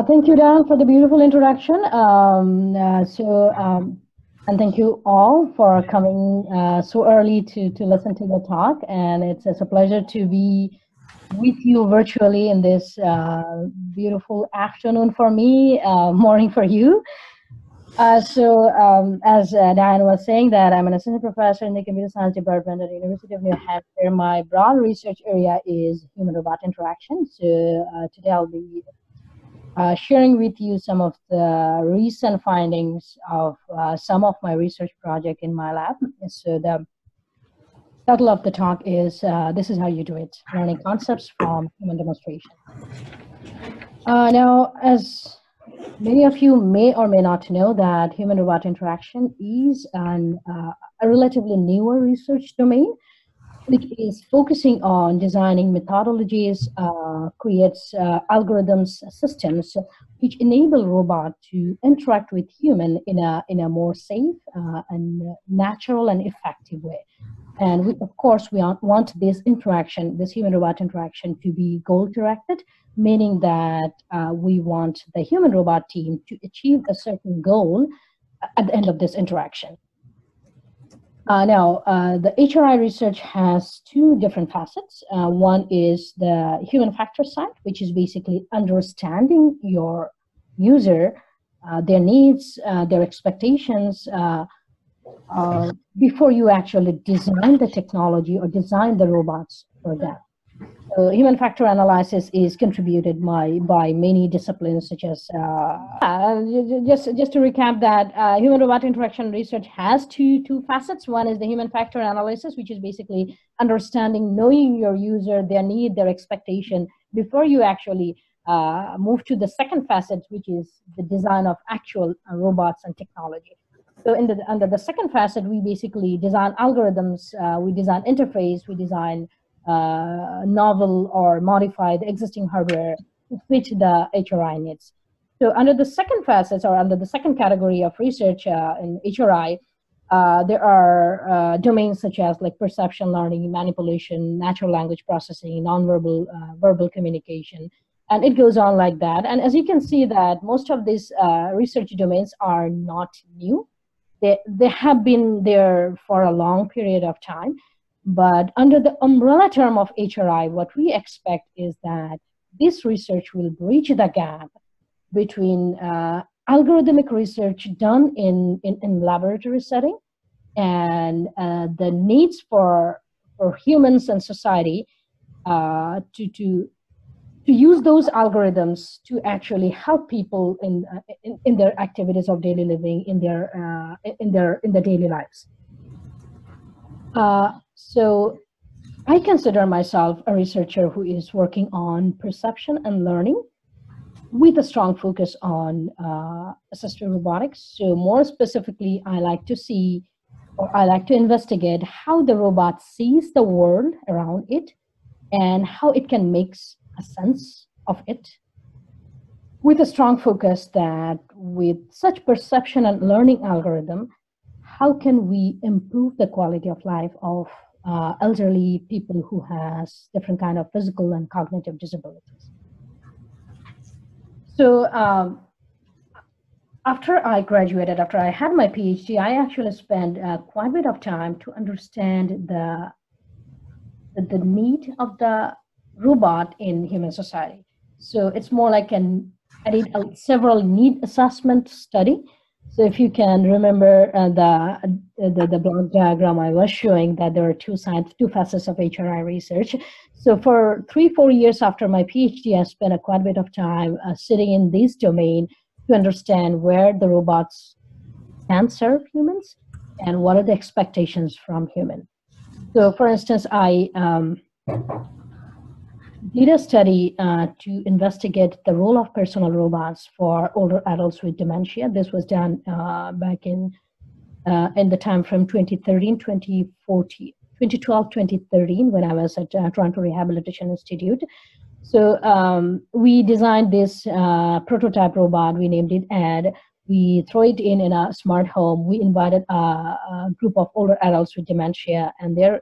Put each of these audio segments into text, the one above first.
Thank you, Dan, for the beautiful introduction. And thank you all for coming so early to listen to the talk. And it's a pleasure to be with you virtually in this beautiful afternoon for me, morning for you. As Diane was saying, that I'm an assistant professor in the computer science department at the University of New Hampshire. My broad research area is human-robot interaction. Today I'll be sharing with you some of the recent findings of some of my research project in my lab. So the title of the talk is This is How You Do It, Learning Concepts from Human Demonstration. Now, as many of you may or may not know, that human-robot interaction is a relatively newer research domain, which is focusing on designing methodologies, creates algorithms, systems, which enable robot to interact with human in a more safe and natural and effective way. And we, of course, we want this interaction, this human-robot interaction, to be goal-directed, meaning that we want the human-robot team to achieve a certain goal at the end of this interaction. The HRI research has two different facets. One is the human factor side, which is basically understanding your user, their needs, their expectations, before you actually design the technology or design the robots for them. So human factor analysis is contributed by many disciplines, such as just to recap that human-robot interaction research has two facets. One is the human factor analysis, which is basically understanding, knowing your user, their need, their expectation, before you actually move to the second facet, which is the design of actual robots and technology. So under the second facet, we basically design algorithms, we design interface, we design novel or modify the existing hardware to fit the HRI needs. So under the second facet, or under the second category of research in HRI, there are domains such as like perception learning, manipulation, natural language processing, nonverbal verbal communication, and it goes on like that. And as you can see, that most of these research domains are not new. They have been there for a long period of time. But under the umbrella term of HRI, what we expect is that this research will bridge the gap between algorithmic research done in laboratory setting and the needs for humans and society to use those algorithms to actually help people in their activities of daily living, in their daily lives. So I consider myself a researcher who is working on perception and learning with a strong focus on assistive robotics. So more specifically, I like to investigate how the robot sees the world around it and how it can make a sense of it, with a strong focus that with such perception and learning algorithm, how can we improve the quality of life of elderly people who has different kind of physical and cognitive disabilities. So after I graduated, after I had my PhD, I actually spent quite a bit of time to understand the need of the robot in human society. So it's more like I did several need assessment study. So if you can remember the block diagram I was showing, that there are two facets of HRI research. So for 3-4 years after my PhD, I spent quite a bit of time sitting in this domain to understand where the robots can serve humans and what are the expectations from humans. So for instance, I did a study to investigate the role of personal robots for older adults with dementia. This was done back in the time from 2012, 2013, when I was at Toronto Rehabilitation Institute. So we designed this prototype robot. We named it Ed. We throw it in a smart home. We invited a group of older adults with dementia and their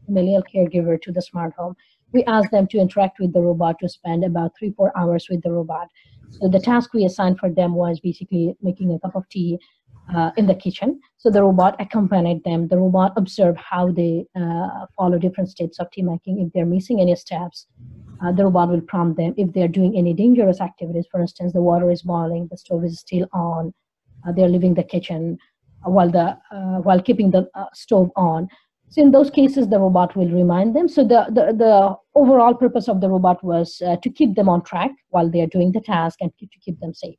familial caregiver to the smart home. we asked them to interact with the robot, to spend about 3-4 hours with the robot. So the task we assigned for them was basically making a cup of tea in the kitchen. So the robot accompanied them. The robot observed how they follow different steps of tea making. If they're missing any steps, the robot will prompt them. If they're doing any dangerous activities, for instance, the water is boiling, the stove is still on, they're leaving the kitchen while keeping the stove on. So in those cases, the robot will remind them. So the overall purpose of the robot was to keep them on track while they are doing the task and to keep them safe.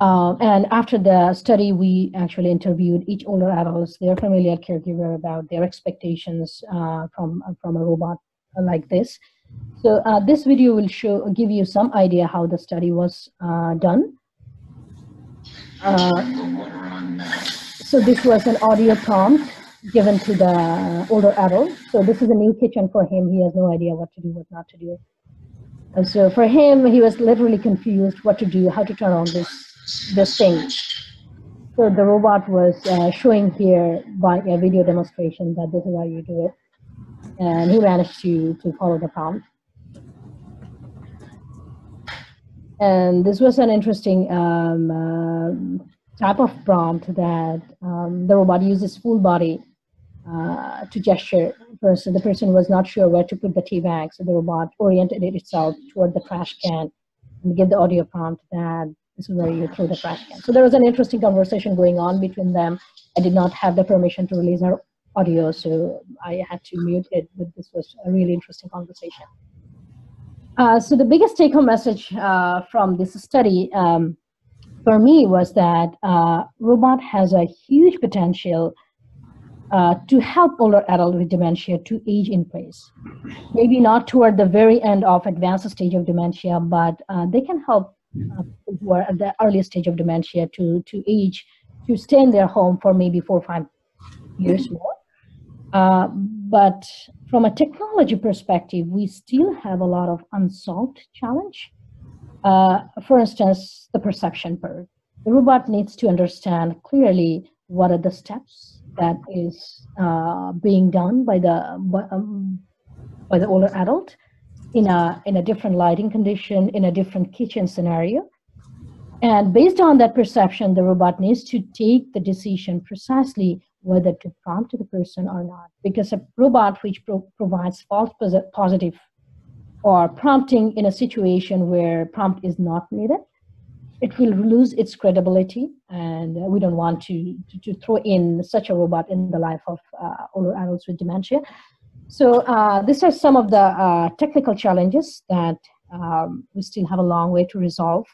And after the study, we actually interviewed each older adults, their familiar caregiver, about their expectations from a robot like this. So this video will give you some idea how the study was done. So this was an audio prompt given to the older adult. So this is a new kitchen for him. He has no idea what to do, what not to do. And so for him, he was literally confused what to do, how to turn on this thing. So the robot was showing here by a video demonstration that this is how you do it. And he managed to follow the prompt. And this was an interesting type of prompt that the robot uses full body to gesture. First, the person was not sure where to put the tea bag, so the robot oriented itself toward the trash can and gave the audio prompt that this is where you throw the trash can. So there was an interesting conversation going on between them. I did not have the permission to release our audio, so I had to mute it, but this was a really interesting conversation. So the biggest take-home message from this study for me was that robot has a huge potential to help older adults with dementia to age in place. Maybe not toward the very end of advanced stage of dementia, but they can help people who are at the early stage of dementia to age, to stay in their home for maybe 4 or 5 years more. But from a technology perspective, we still have a lot of unsolved challenge. For instance, the perception part. The robot needs to understand clearly what are the steps that is being done by the older adult in a different lighting condition, in a different kitchen scenario. And based on that perception, the robot needs to take the decision precisely whether to prompt the person or not. Because a robot which provides false positive or prompting in a situation where prompt is not needed, it will lose its credibility, and we don't want to throw in such a robot in the life of older adults with dementia. So these are some of the technical challenges that we still have a long way to resolve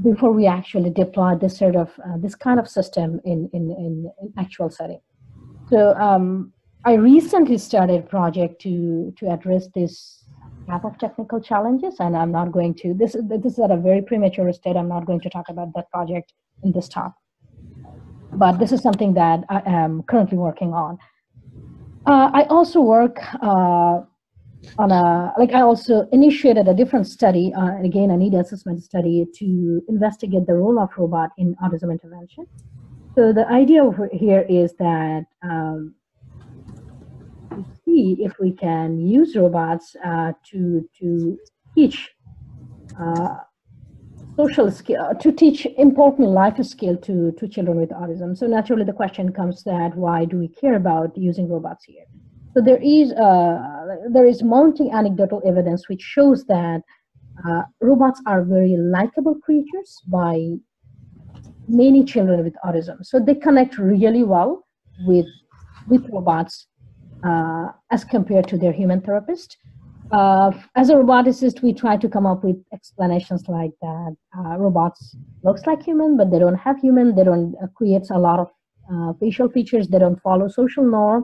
before we actually deploy this sort of this kind of system in actual setting. So I recently started a project to address this type of technical challenges, and I'm not going to, this is at a very premature state. I'm not going to talk about that project in this talk, but this is something that I am currently working on. I also work I also initiated a different study, again, a need assessment study to investigate the role of robot in autism intervention. So the idea over here is that to see if we can use robots to teach social skill, to teach important life skill to children with autism. So naturally the question comes that why do we care about using robots here? So there is mounting anecdotal evidence which shows that robots are very likable creatures by many children with autism. So they connect really well with robots as compared to their human therapist. As a roboticist, we try to come up with explanations like that. Robots looks like human, but they don't have human. They don't create a lot of facial features. They don't follow social norm.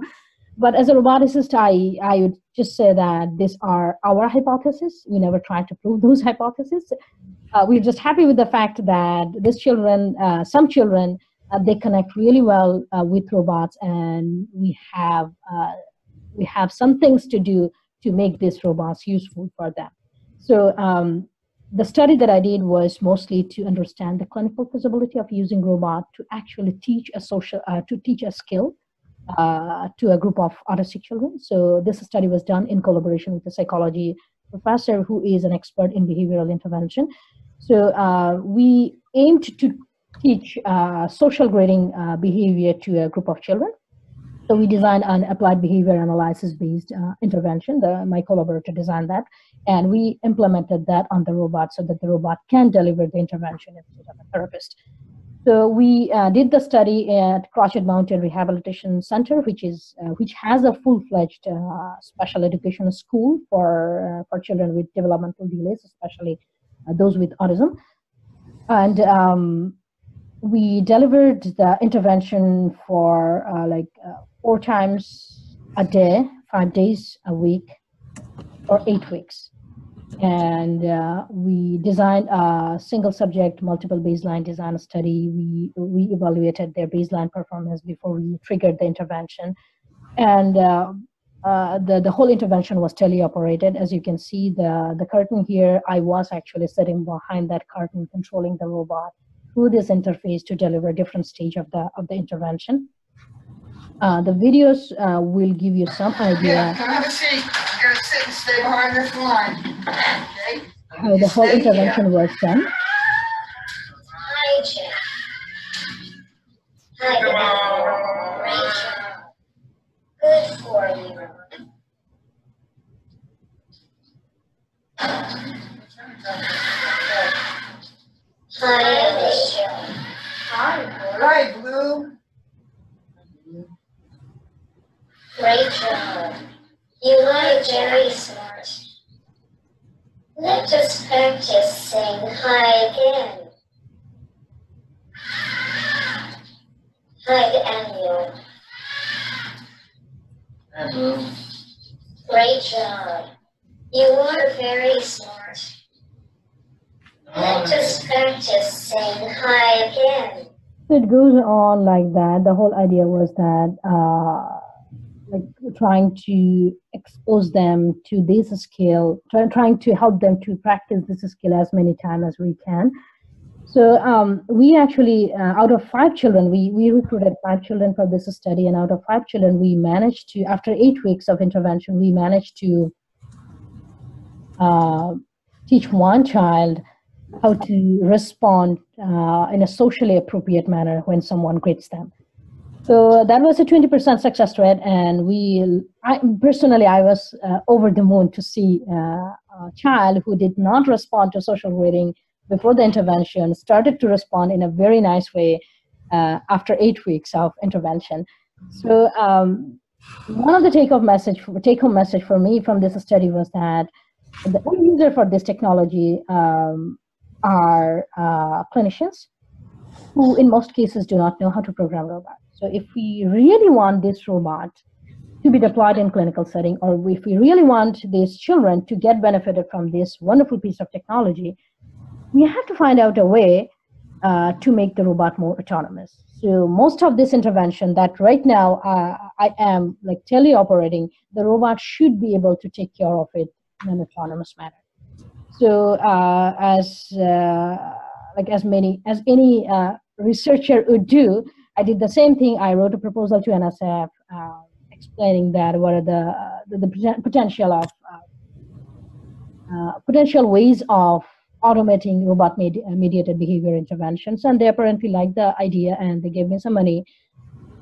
But as a roboticist, I would just say that these are our hypotheses. We never try to prove those hypotheses. We're just happy with the fact that these children, some children, they connect really well with robots, and we have some things to do to make these robots useful for them. So the study that I did was mostly to understand the clinical feasibility of using robot to actually teach a skill to a group of autistic children. So this study was done in collaboration with a psychology professor who is an expert in behavioral intervention. So we aimed to teach social grading behavior to a group of children. So we designed an applied behavior analysis based intervention. My collaborator designed that, and we implemented that on the robot so that the robot can deliver the intervention instead of a therapist. So we did the study at Crotched Mountain Rehabilitation Center, which has a full-fledged special education school for children with developmental delays, especially those with autism. And we delivered the intervention for 4 times a day, 5 days a week, or 8 weeks. And we designed a single subject, multiple baseline design study. We evaluated their baseline performance before we triggered the intervention. And the whole intervention was teleoperated. As you can see, the curtain here, I was actually sitting behind that curtain, controlling the robot through this interface to deliver different stage of the intervention. The videos will give you some idea. Yeah, come have a seat. You're gonna sit and stay behind this line. Okay? How the whole intervention was done. Hi, Jim. Hi, Rachel. Good for you. Hi, Rachel. Hi, Blue. Rachel, you are very smart. Let us practice saying hi again. Hi, Daniel. Hi, Blue. Rachel, you are very smart. Let us practice saying hi again. It goes on like that. The whole idea was that trying to expose them to this skill, trying to help them to practice this skill as many times as we can. So we actually, out of 5 children, we recruited 5 children for this study, and out of 5 children, we managed to, after 8 weeks of intervention, we managed to teach one child how to respond in a socially appropriate manner when someone grades them. So that was a 20% success rate, and I was over the moon to see a child who did not respond to social grading before the intervention started to respond in a very nice way after 8 weeks of intervention. So one of the take-home message for me from this study was that the end user for this technology are clinicians who in most cases do not know how to program robots. So if we really want this robot to be deployed in clinical setting, or if we really want these children to get benefited from this wonderful piece of technology, we have to find out a way to make the robot more autonomous. So most of this intervention that right now I am like teleoperating, the robot should be able to take care of it in an autonomous manner. So as any researcher would do, I did the same thing. I wrote a proposal to NSF explaining that what are the potential ways of automating robot mediated behavior interventions, and they apparently liked the idea and they gave me some money.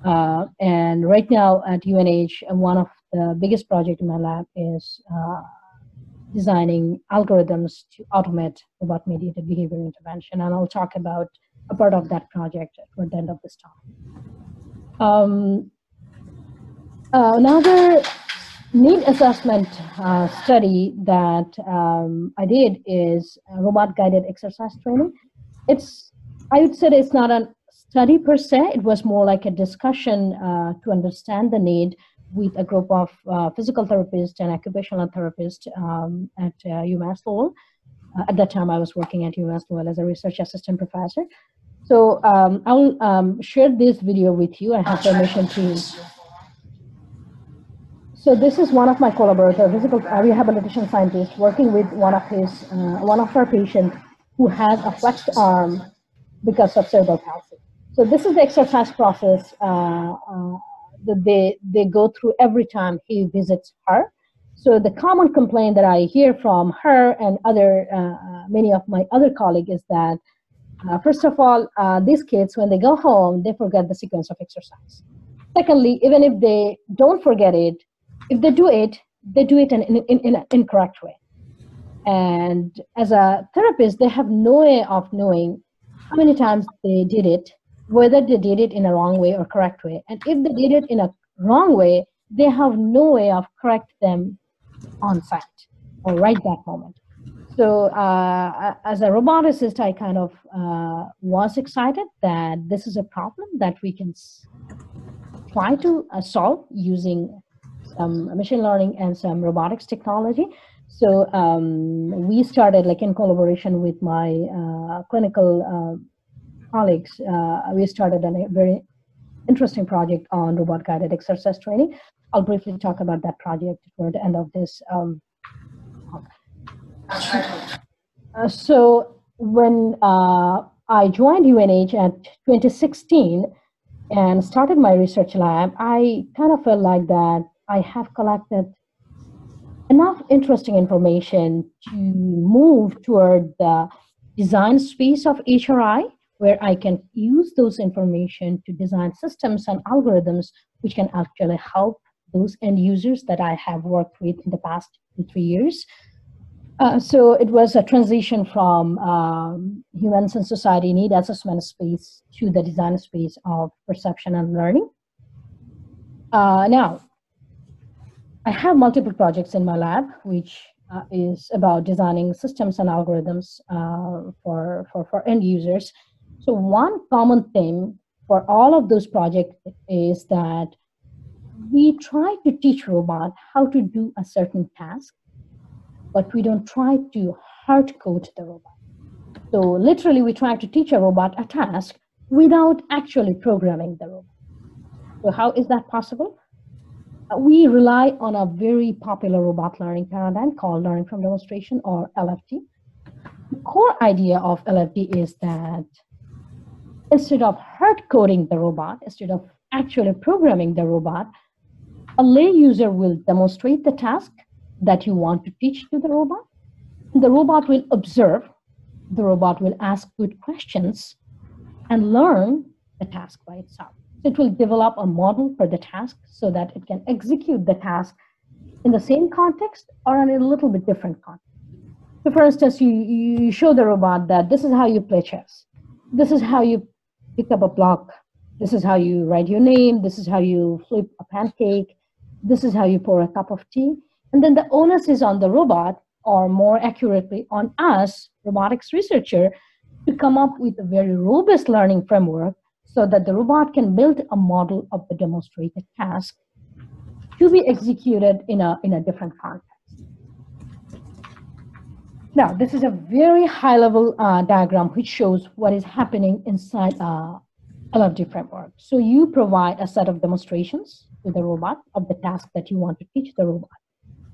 And right now at UNH, one of the biggest projects in my lab is designing algorithms to automate robot mediated behavior intervention, and I'll talk about a part of that project toward the end of this talk. Another need assessment study that I did is robot guided exercise training. I would say it's not a study per se. It was more like a discussion to understand the need with a group of physical therapists and occupational therapists at UMass Lowell. At that time, I was working at UMass Lowell as a research assistant professor. So I will share this video with you. I have permission to. So this is one of my collaborators, physical rehabilitation scientist, working with one of our patients who has a flexed arm because of cerebral palsy. So this is the exercise process that they go through every time he visits her. So the common complaint that I hear from her and other many of my other colleagues is that first of all, these kids, when they go home, they forget the sequence of exercise. Secondly, even if they don't forget it, if they do it in an incorrect way. And as a therapist, they have no way of knowing how many times they did it, whether they did it in a wrong way or correct way. And if they did it in a wrong way, they have no way of correct them on site or right that moment. So as a roboticist, I kind of was excited that this is a problem that we can try to solve using some machine learning and some robotics technology. So we started, like in collaboration with my clinical colleagues, we started a very interesting project on robot-guided exercise training. I'll briefly talk about that project toward the end of this talk. So when I joined UNH at 2016 and started my research lab, I kind of felt like that I have collected enough interesting information to move toward the design space of HRI, where I can use those information to design systems and algorithms which can actually help those end users that I have worked with in the past 2-3 years. So it was a transition from humans and society need assessment space to the design space of perception and learning. Now, I have multiple projects in my lab, which is about designing systems and algorithms for end users. So one common theme for all of those projects is that we try to teach robot how to do a certain task, but we don't try to hard code the robot. So literally, we try to teach a robot a task without actually programming the robot. So how is that possible? We rely on a very popular robot learning paradigm called learning from demonstration, or LFD. The core idea of LFD is that instead of hard coding the robot, instead of actually programming the robot, a lay user will demonstrate the task that you want to teach to the robot. The robot will observe, the robot will ask good questions and learn the task by itself. It will develop a model for the task so that it can execute the task in the same context or in a little bit different context. So for instance, you show the robot that this is how you play chess. This is how you pick up a block. This is how you write your name. This is how you flip a pancake. This is how you pour a cup of tea. And then the onus is on the robot, or more accurately on us, robotics researcher, to come up with a very robust learning framework so that the robot can build a model of the demonstrated task to be executed in a different context. Now, this is a very high-level diagram which shows what is happening inside LFD framework. So you provide a set of demonstrations to the robot of the task that you want to teach the robot.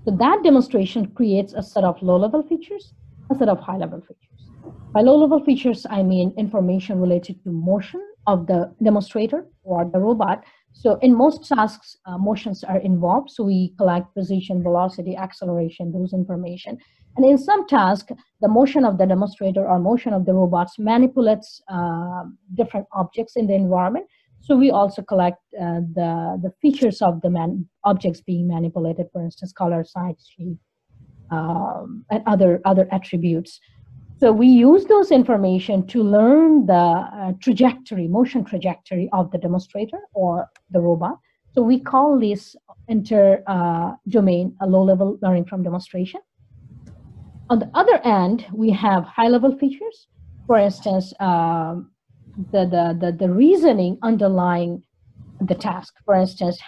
So that demonstration creates a set of low-level features, a set of high-level features. By low-level features, I mean information related to motion of the demonstrator or the robot. So in most tasks, motions are involved. So we collect position, velocity, acceleration, those information. And in some tasks, the motion of the demonstrator or motion of the robots manipulates different objects in the environment. So we also collect the features of the objects being manipulated, for instance, color, size, shape, and other attributes. So we use those information to learn the trajectory, motion trajectory of the demonstrator or the robot. So we call this inter-domain a low-level learning from demonstration. On the other end, we have high-level features. For instance, the reasoning underlying the task. For instance,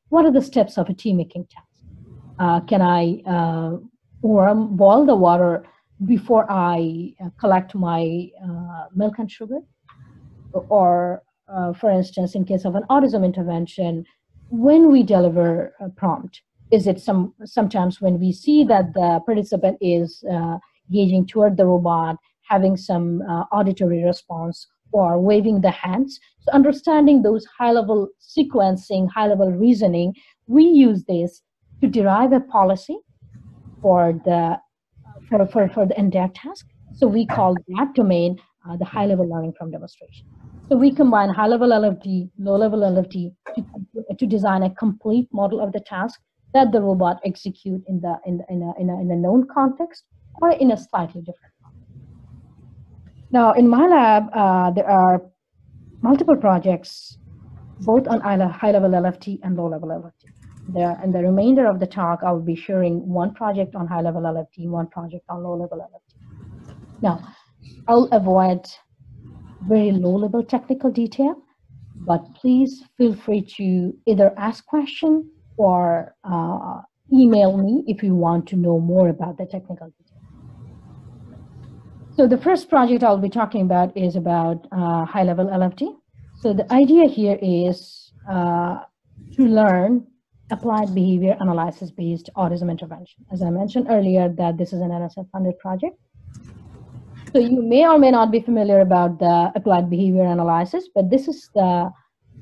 what are the steps of a tea making task? Can I boil the water before I collect my milk and sugar? Or for instance, in case of an autism intervention, when we deliver a prompt, is it sometimes when we see that the participant is gauging toward the robot, having some auditory response, or waving the hands. So understanding those high-level sequencing, high-level reasoning, we use this to derive a policy for the entire task. So we call that domain the high-level learning from demonstration. So we combine high-level LFD, low-level LFD to design a complete model of the task that the robot execute in a known context or in a slightly different context. Now, in my lab, there are multiple projects, both on high-level LFT and low-level LFT. In the remainder of the talk, I will be sharing one project on high-level LFT, one project on low-level LFT. Now, I'll avoid very low-level technical detail, but please feel free to either ask questions or email me if you want to know more about the technical detail. So the first project I'll be talking about is about high-level LFT. So the idea here is to learn applied behavior analysis-based autism intervention. As I mentioned earlier, that this is an NSF-funded project. So you may or may not be familiar about the applied behavior analysis, but this is the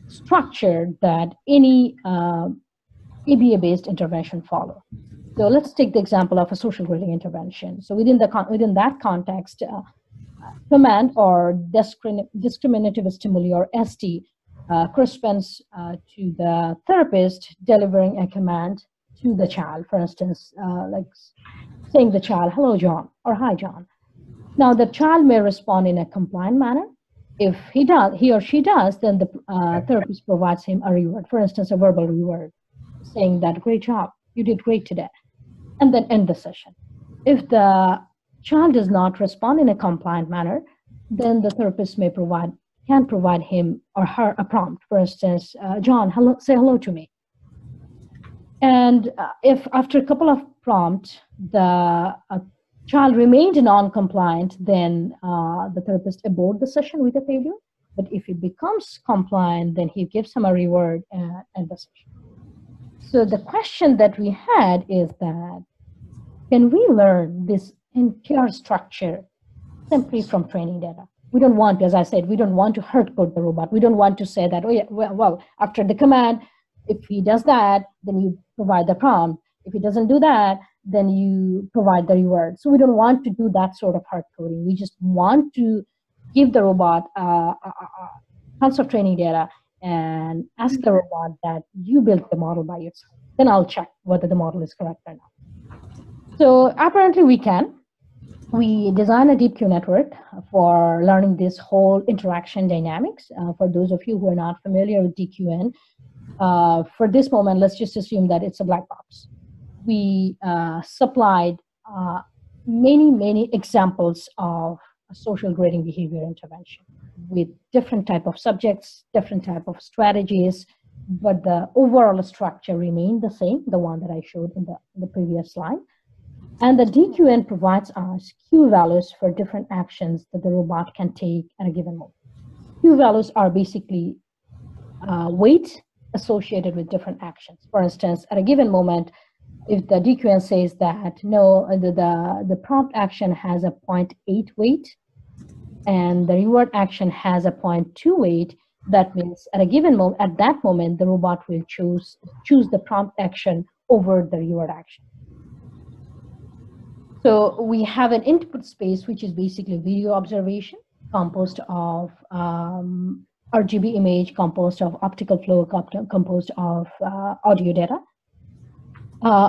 structure that any ABA-based intervention follow. So let's take the example of a social grading intervention. So within that context, command or discriminative stimuli or ST corresponds to the therapist delivering a command to the child. For instance, like saying the child, "Hello, John," or "Hi, John." Now, the child may respond in a compliant manner. If he or she does, then the therapist provides him a reward. For instance, a verbal reward, saying that, "Great job, you did great today," and then end the session. If the child does not respond in a compliant manner, then the therapist can provide him or her a prompt. For instance, "John, say hello to me." And if after a couple of prompts, the child remained non-compliant, then the therapist abort the session with a failure. But if he becomes compliant, then he gives him a reward and end the session. So the question that we had is that, can we learn this entire structure simply from training data? We don't want to, as I said, we don't want to hard code the robot. We don't want to say that, "Oh yeah, well, after the command, if he does that, then you provide the prompt. If he doesn't do that, then you provide the reward." So we don't want to do that sort of hard coding. We just want to give the robot tons of training data and ask the robot that you built the model by yourself. Then I'll check whether the model is correct or not. So apparently we can. We design a deep Q network for learning this whole interaction dynamics. For those of you who are not familiar with DQN, for this moment, let's just assume that it's a black box. We supplied many examples of social grading behavior intervention with different type of subjects, different type of strategies, but the overall structure remained the same, the one that I showed in the previous slide. And the DQN provides us Q values for different actions that the robot can take at a given moment. Q values are basically weight associated with different actions. For instance, at a given moment, if the DQN says that no, the prompt action has a 0.8 weight and the reward action has a 0.2 weight, that means at a given moment, at that moment, the robot will choose the prompt action over the reward action. So we have an input space, which is basically video observation, composed of RGB image, composed of optical flow, composed of audio data.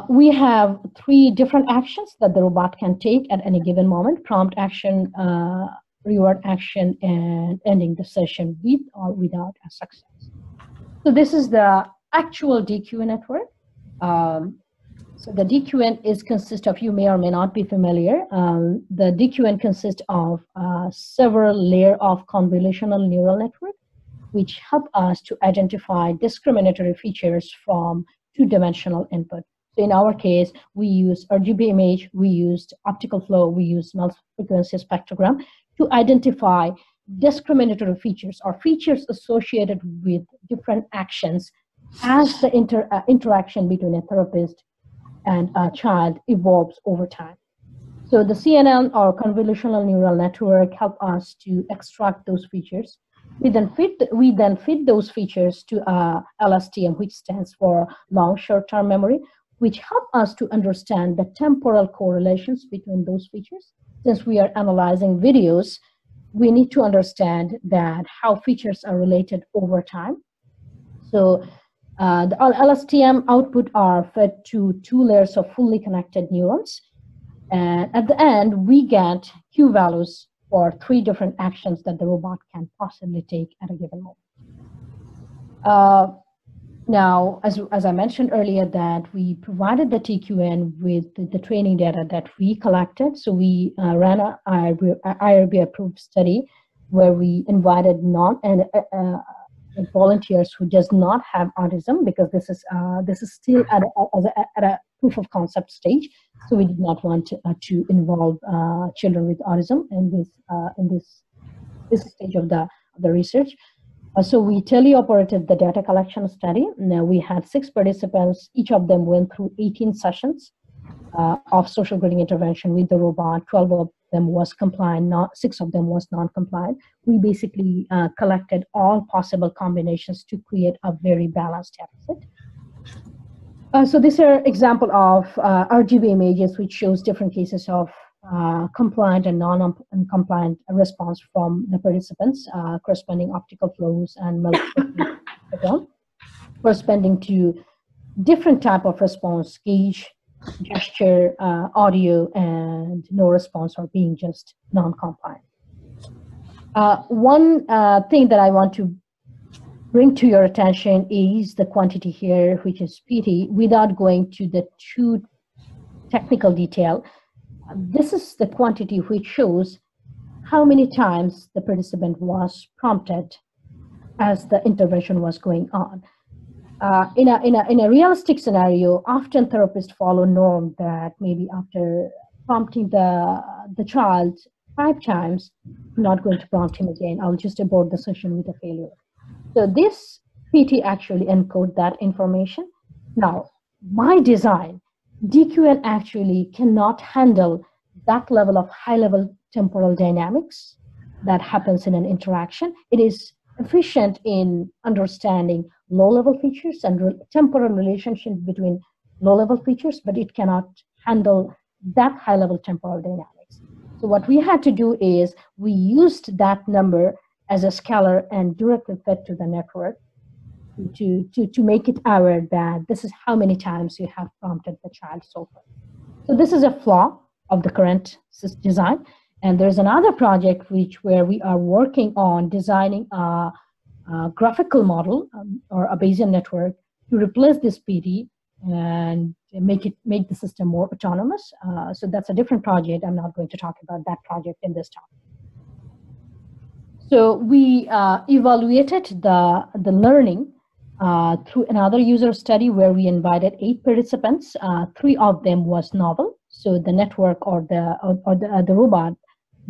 We have 3 different actions that the robot can take at any given moment: prompt action, reward action, and ending the session with or without a success. So this is the actual DQ network. So the DQN consists of, you may or may not be familiar, the DQN consists of several layers of convolutional neural network, which help us to identify discriminatory features from 2-dimensional input. So in our case, we use RGB image, we used optical flow, we used multi-frequency spectrogram to identify discriminatory features or features associated with different actions as the interaction between a therapist and a child evolves over time. So the CNN, or convolutional neural network, help us to extract those features. We then fit those features to LSTM, which stands for long short-term memory, which help us to understand the temporal correlations between those features. Since we are analyzing videos, we need to understand that how features are related over time. So the LSTM output are fed to 2 layers of fully connected neurons. And at the end, we get Q values for 3 different actions that the robot can possibly take at a given moment. Now, as I mentioned earlier, that we provided the TQN with the training data that we collected. So we ran an IRB-approved study where we invited volunteers who does not have autism, because this is still at a proof of concept stage. So we did not want to involve children with autism in this stage of the research. So we teleoperated the data collection study. Now we had 6 participants. Each of them went through 18 sessions of social grading intervention with the robot. 12 of them was compliant, 6 of them was non-compliant. We basically collected all possible combinations to create a very balanced data set. So these are example of RGB images, which shows different cases of compliant and non-compliant response from the participants, corresponding optical flows and corresponding to different type of response: gauge, gesture, audio, and no response, or being just non-compliant. One thing that I want to bring to your attention is the quantity here, which is PT, without going to the too technical detail. This is the quantity which shows how many times the participant was prompted as the intervention was going on. In a realistic scenario, often therapists follow norm that maybe after prompting the child 5 times, I'm not going to prompt him again. I'll just abort the session with a failure. So this PT actually encode that information. Now, by design, DQN actually cannot handle that level of high-level temporal dynamics that happens in an interaction. It is efficient in understanding low-level features and temporal relationship between low-level features, but it cannot handle that high-level temporal dynamics. So what we had to do is we used that number as a scalar and directly fed to the network to make it aware that this is how many times you have prompted the child so far. So this is a flaw of the current design. And there's another project where we are working on designing a graphical model or a Bayesian network to replace this PD and make the system more autonomous. So that's a different project. I'm not going to talk about that project in this talk. So we evaluated the learning through another user study where we invited 8 participants. 3 of them was novel. So the network or the robot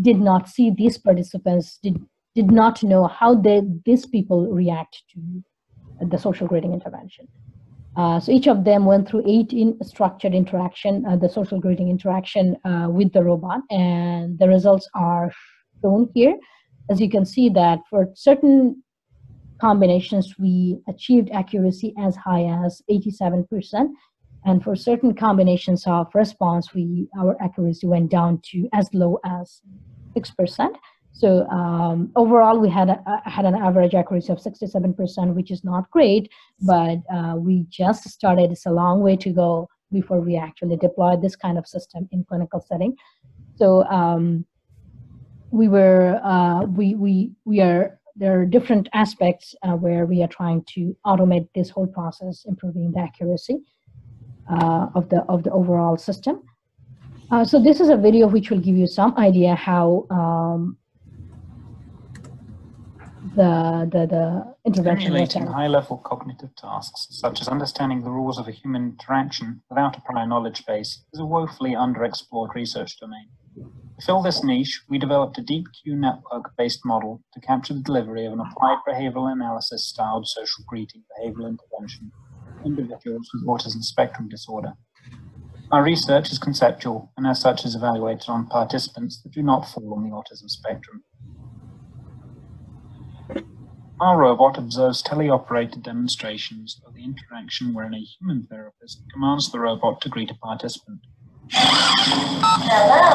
did not see these participants, did not know how these people react to the social grading intervention. So each of them went through 18 structured interaction, the social grading interaction with the robot, and the results are shown here. As you can see that for certain combinations, we achieved accuracy as high as 87%. And for certain combinations of response, our accuracy went down to as low as 6%. So overall, we had an average accuracy of 67%, which is not great, but we just started. It's a long way to go before we actually deploy this kind of system in clinical setting. So there are different aspects where we are trying to automate this whole process, improving the accuracy of the overall system. So this is a video which will give you some idea how the intervention was Simulating high-level cognitive tasks, such as understanding the rules of a human interaction without a prior knowledge base, is a woefully underexplored research domain. To fill this niche, we developed a deep Q network-based model to capture the delivery of an applied behavioral analysis-styled social greeting behavioral intervention for individuals with autism spectrum disorder. Our research is conceptual and as such is evaluated on participants that do not fall on the autism spectrum. Our robot observes teleoperated demonstrations of the interaction wherein a human therapist commands the robot to greet a participant. Hello,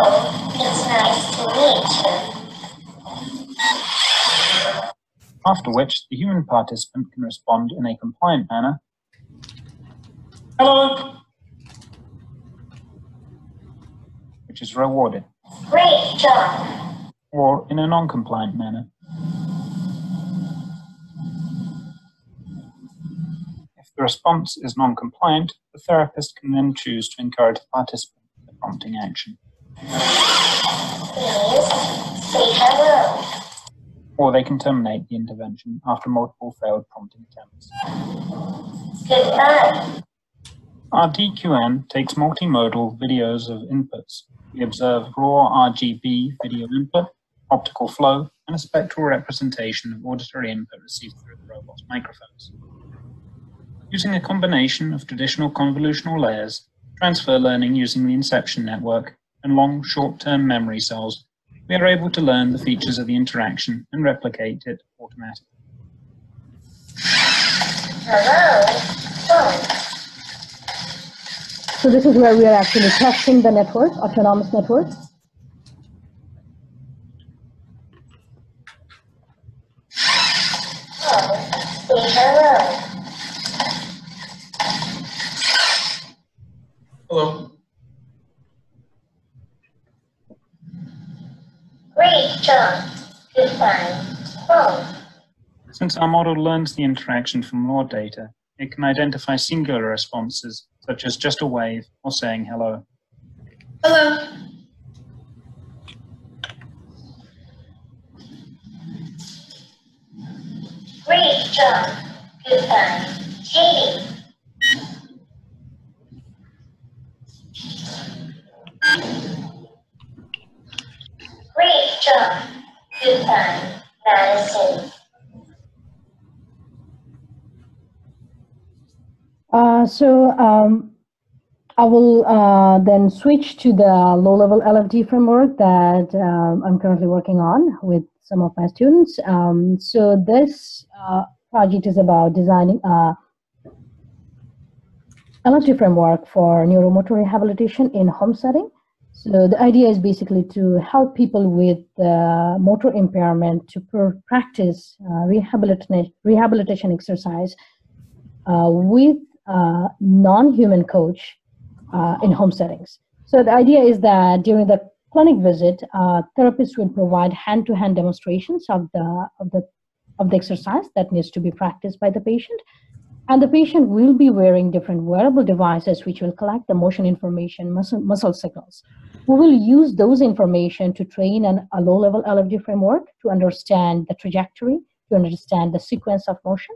it's nice to meet you. After which, the human participant can respond in a compliant manner. Hello! Which is rewarded. Great job. Or in a non-compliant manner. If the response is non-compliant, the therapist can then choose to encourage the participant in the prompting action. Please say hello. Or they can terminate the intervention after multiple failed prompting attempts. Goodbye. Our DQN takes multimodal videos of inputs. We observe raw RGB video input, optical flow, and a spectral representation of auditory input received through the robot's microphones. Using a combination of traditional convolutional layers, transfer learning using the inception network, and long short-term memory cells, we are able to learn the features of the interaction and replicate it automatically. Hello, phone. So this is where we are actually testing the network, autonomous network. Oh, say hello. Hello. Great job. Goodbye. Phone. Since our model learns the interaction from raw data, it can identify singular responses, such as just a wave or saying hello. Hello. Great job. Goodbye. Katie. Great job. Goodbye. Madison. I will then switch to the low-level LFD framework that I'm currently working on with some of my students. So this project is about designing a LFD framework for neuromotor rehabilitation in home setting. So the idea is basically to help people with motor impairment to practice rehabilitation exercise with non-human coach in home settings. So the idea is that during the clinic visit, therapists will provide hand-to-hand demonstrations of the exercise that needs to be practiced by the patient. And the patient will be wearing different wearable devices which will collect the motion information, muscle signals. We will use those information to train a low-level LFD framework to understand the trajectory, to understand the sequence of motion.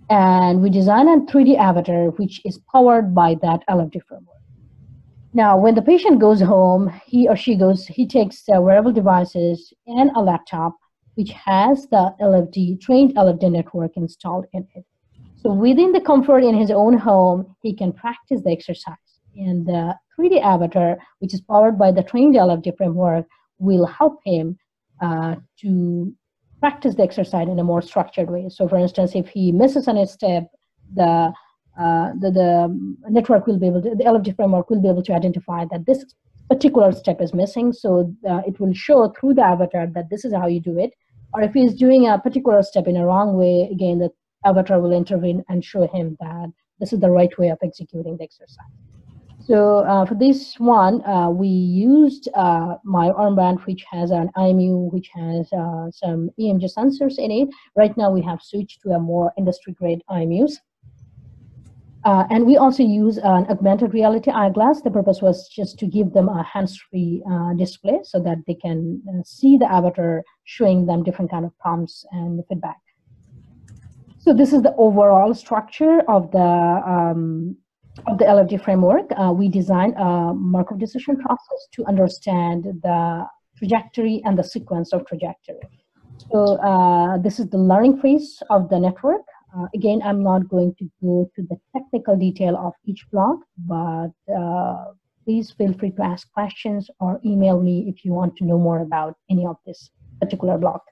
And we design a 3D avatar which is powered by that LFD framework. Now, when the patient goes home, he takes the wearable devices and a laptop which has the trained LFD network installed in it. So within the comfort in his own home, he can practice the exercise. And the 3D avatar, which is powered by the trained LFD framework, will help him to practice the exercise in a more structured way. So for instance, if he misses on a step, the network will be able to, the LFD framework will be able to identify that this particular step is missing. So it will show through the avatar that this is how you do it. Or if he's doing a particular step in a wrong way, again, the avatar will intervene and show him that this is the right way of executing the exercise. So for this one, we used my armband, which has an IMU, which has some EMG sensors in it. Right now, we have switched to a more industry-grade IMUs. And we also use an augmented reality eyeglass. The purpose was just to give them a hands-free display so that they can see the avatar showing them different kind of prompts and feedback. So this is the overall structure of the LFD framework. We designed a Markov decision process to understand the trajectory and the sequence of trajectory. So this is the learning phase of the network. Again, I'm not going to go to the technical detail of each block, but please feel free to ask questions or email me if you want to know more about any of this particular block.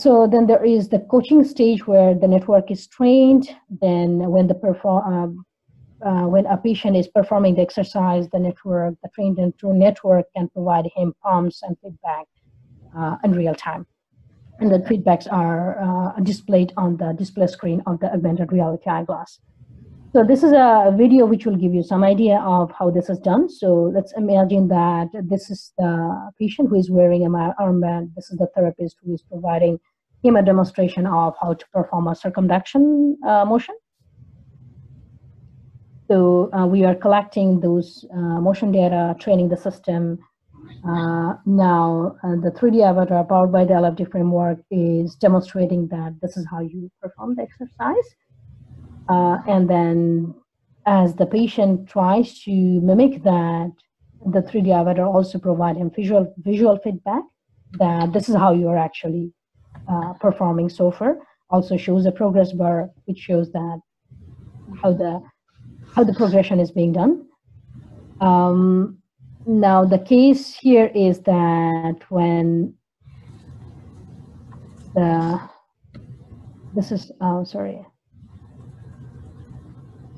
So then there is the coaching stage where the network is trained. Then when when a patient is performing the exercise, the trained network can provide him prompts and feedback in real time. And the feedbacks are displayed on the display screen of the augmented reality eyeglass. So this is a video which will give you some idea of how this is done. So let's imagine that this is the patient who is wearing an armband. This is the therapist who is providing him a demonstration of how to perform a circumduction motion. So we are collecting those motion data, training the system. Now the 3D avatar powered by the LFD framework is demonstrating that this is how you perform the exercise. And then as the patient tries to mimic that, the 3D avatar also provide him visual feedback that this is how you are actually performing so far. Also shows a progress bar, which shows that how the progression is being done. Now the case here is that when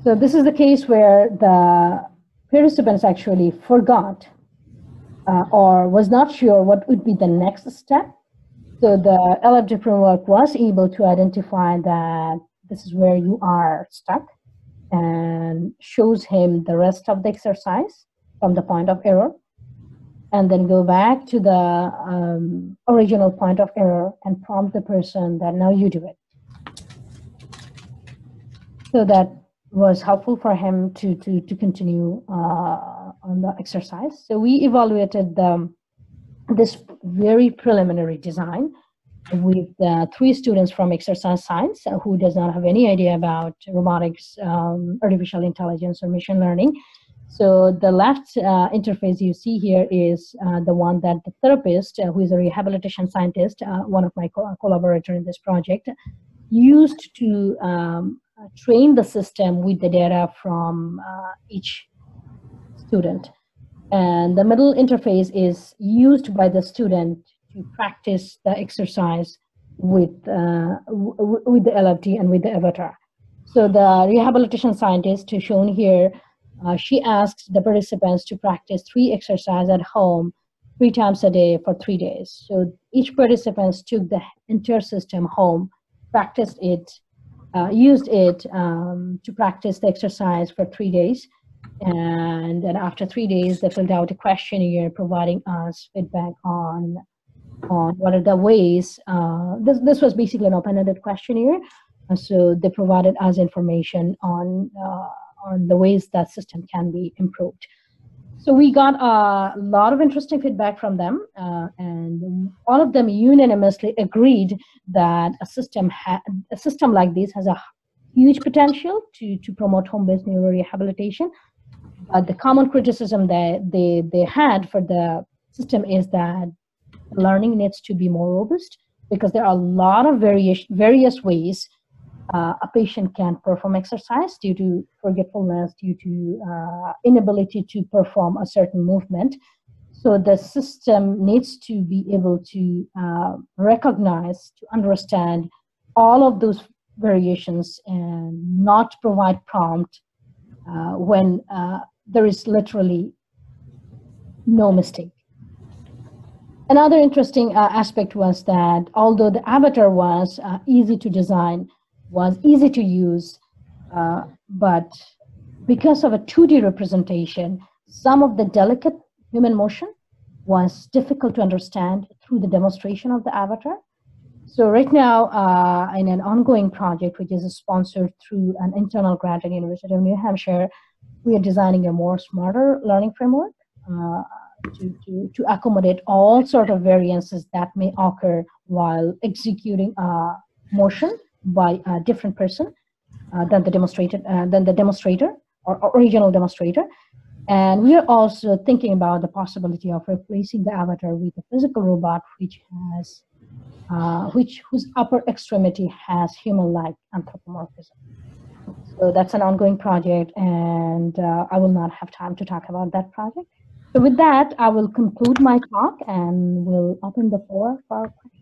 So this is the case where the participants actually forgot or was not sure what would be the next step. So the LFD framework was able to identify that this is where you are stuck and shows him the rest of the exercise from the point of error, and then go back to the original point of error and prompt the person that now you do it. So that was helpful for him to continue on the exercise. So we evaluated this very preliminary design with 3 students from exercise science who does not have any idea about robotics, artificial intelligence, or machine learning. So the left interface you see here is the one that the therapist, who is a rehabilitation scientist, one of my collaborators in this project, used to train the system with the data from each student. And the middle interface is used by the student to practice the exercise with the LFD and with the avatar. So the rehabilitation scientist who's shown here, she asked the participants to practice 3 exercises at home 3 times a day for 3 days. So each participant took the entire system home, practiced it, used it to practice the exercise for 3 days. And then after 3 days, they filled out a questionnaire providing us feedback on what are the ways. This was basically an open-ended questionnaire. So they provided us information on the ways that system can be improved. So we got a lot of interesting feedback from them, and all of them unanimously agreed that a system like this has a huge potential to promote home-based neurorehabilitation. But the common criticism that they had for the system is that learning needs to be more robust, because there are a lot of various ways a patient can perform exercise due to forgetfulness, due to inability to perform a certain movement. So the system needs to be able to recognize, to understand all of those variations and not provide prompt when there is literally no mistake. Another interesting aspect was that although the avatar was easy to design, was easy to use, but because of a 2D representation, some of the delicate human motion was difficult to understand through the demonstration of the avatar. So right now, in an ongoing project, which is sponsored through an internal grant at University of New Hampshire, we are designing a more smarter learning framework to accommodate all sort of variances that may occur while executing a motion by a different person than the demonstrator or original demonstrator. And we are also thinking about the possibility of replacing the avatar with a physical robot whose upper extremity has human-like anthropomorphism. So that's an ongoing project, and I will not have time to talk about that project. So with that, I will conclude my talk and we'll open the floor for questions.